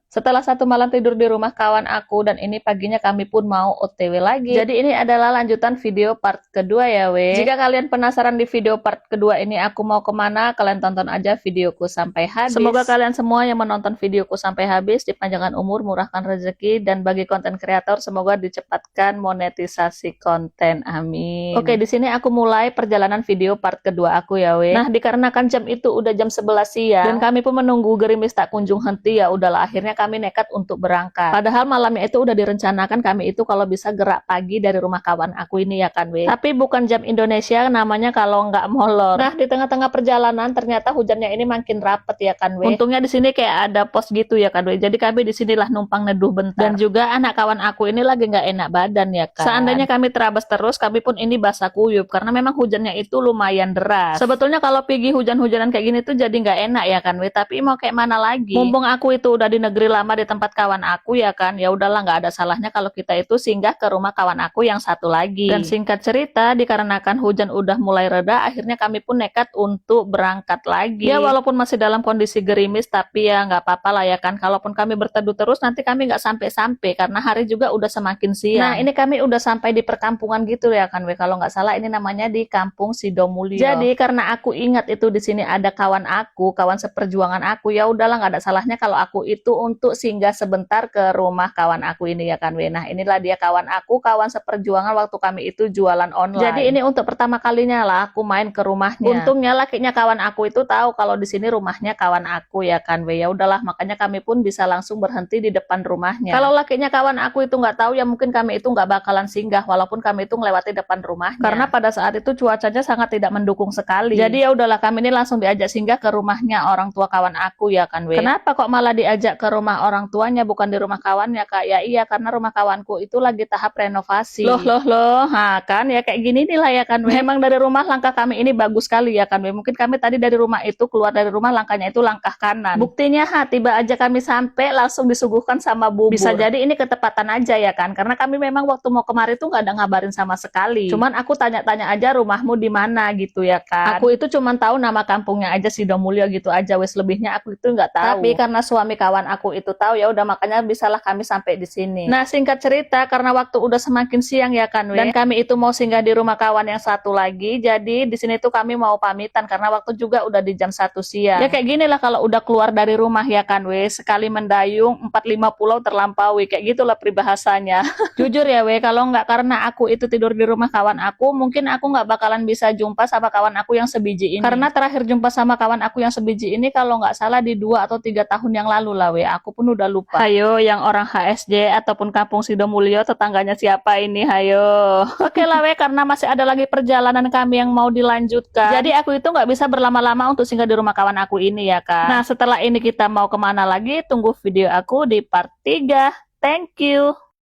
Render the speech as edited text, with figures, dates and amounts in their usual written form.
Setelah satu malam tidur di rumah kawan aku dan ini paginya kami pun mau OTW lagi. Jadi ini adalah lanjutan video part kedua ya we. Jika kalian penasaran di video part kedua ini aku mau kemana, kalian tonton aja videoku sampai habis. Semoga kalian semua yang menonton videoku sampai habis dipanjangkan umur, murahkan rezeki, dan bagi konten kreator semoga dicepatkan monetisasi konten. Amin. Oke, di sini aku mulai perjalanan video part kedua aku ya we. Nah, dikarenakan jam itu udah jam 11 siang dan kami pun menunggu gerimis tak kunjung henti, ya udahlah akhirnya kami nekat untuk berangkat. Padahal malamnya itu udah direncanakan kami itu kalau bisa gerak pagi dari rumah kawan aku ini ya kan we. Tapi bukan jam Indonesia namanya kalau nggak molor. Nah, di tengah-tengah perjalanan ternyata hujannya ini makin rapet ya kan we. Untungnya di sini kayak ada pos gitu ya kan we. Jadi kami di sinilah numpang neduh bentar. Dan juga anak kawan aku ini lagi nggak enak badan ya kan. Seandainya kami terabas terus, kami pun ini basah kuyup karena memang hujannya itu lumayan deras. Sebetulnya kalau pergi hujan-hujanan kayak gini tuh jadi nggak enak ya kan we. Tapi mau kayak mana lagi? Mumpung aku itu udah di negeri lama di tempat kawan aku ya kan, ya udahlah nggak ada salahnya kalau kita itu singgah ke rumah kawan aku yang satu lagi. Dan singkat cerita, dikarenakan hujan udah mulai reda, akhirnya kami pun nekat untuk berangkat lagi. Ya walaupun masih dalam kondisi gerimis, tapi ya nggak apa-apa lah ya kan. Kalaupun kami berteduh terus, nanti kami nggak sampai-sampai karena hari juga udah semakin siang. Nah ini kami udah sampai di perkampungan gitu ya kan, we. Kalau nggak salah ini namanya di Kampung Sidomulyo. Jadi karena aku ingat itu di sini ada kawan aku, kawan seperjuangan aku, ya udahlah nggak ada salahnya kalau aku itu untuk singgah sebentar ke rumah kawan aku ini ya kan we. Nah inilah dia kawan aku, kawan seperjuangan waktu kami itu jualan online. Jadi ini untuk pertama kalinya lah aku main ke rumahnya. Untungnya lakinya kawan aku itu tahu kalau di sini rumahnya kawan aku ya kan we. Ya udahlah makanya kami pun bisa langsung berhenti di depan rumahnya. Kalau lakinya kawan aku itu nggak tahu ya mungkin kami itu nggak bakalan singgah walaupun kami itu melewati depan rumahnya. Karena pada saat itu cuacanya sangat tidak mendukung sekali. Jadi ya udahlah kami ini langsung diajak singgah ke rumahnya orang tua kawan aku ya kan we. Kenapa kok malah diajak ke rumah orang tuanya bukan di rumah kawannya kak? Ya iya karena rumah kawanku itu lagi tahap renovasi. Loh, ha kan ya kayak gini nih lah ya kan we. Memang dari rumah langkah kami ini bagus sekali ya kan we. Mungkin kami tadi dari rumah itu keluar dari rumah langkahnya itu langkah kanan. Buktinya tiba aja kami sampai langsung disuguhkan sama bubur. Bisa jadi ini ketepatan aja ya kan, karena kami memang waktu mau kemari tuh nggak ada ngabarin sama sekali. Cuman aku tanya-tanya aja rumahmu di mana gitu ya kan. Aku itu cuman tahu nama kampungnya aja Sidomulyo gitu aja wes, lebihnya aku itu nggak tahu. Tapi karena suami kawan aku itu tahu ya udah makanya bisalah kami sampai di sini. Nah singkat cerita karena waktu udah semakin siang ya kan we, dan kami itu mau singgah di rumah kawan yang satu lagi. Jadi di sini tuh kami mau pamitan karena waktu juga udah di jam 1 siang. Ya kayak gini lah kalau udah keluar dari rumah ya kan we, sekali mendayung 4-5 pulau terlampaui, kayak gitulah peribahasanya. Jujur ya we, kalau nggak karena aku itu tidur di rumah kawan aku, mungkin aku nggak bakalan bisa jumpa sama kawan aku yang sebiji ini. Karena terakhir jumpa sama kawan aku yang sebiji ini kalau nggak salah di 2 atau 3 tahun yang lalu lah we, aku pun udah lupa. Hayo yang orang HSJ ataupun Kampung Sidomulyo tetangganya siapa ini, hayo. Oke lah we, karena masih ada lagi perjalanan kami yang mau dilanjutkan, jadi aku itu nggak bisa berlama-lama untuk singgah di rumah kawan aku ini ya kan. Nah setelah ini kita mau kemana lagi, tunggu video aku di part 3. Thank you.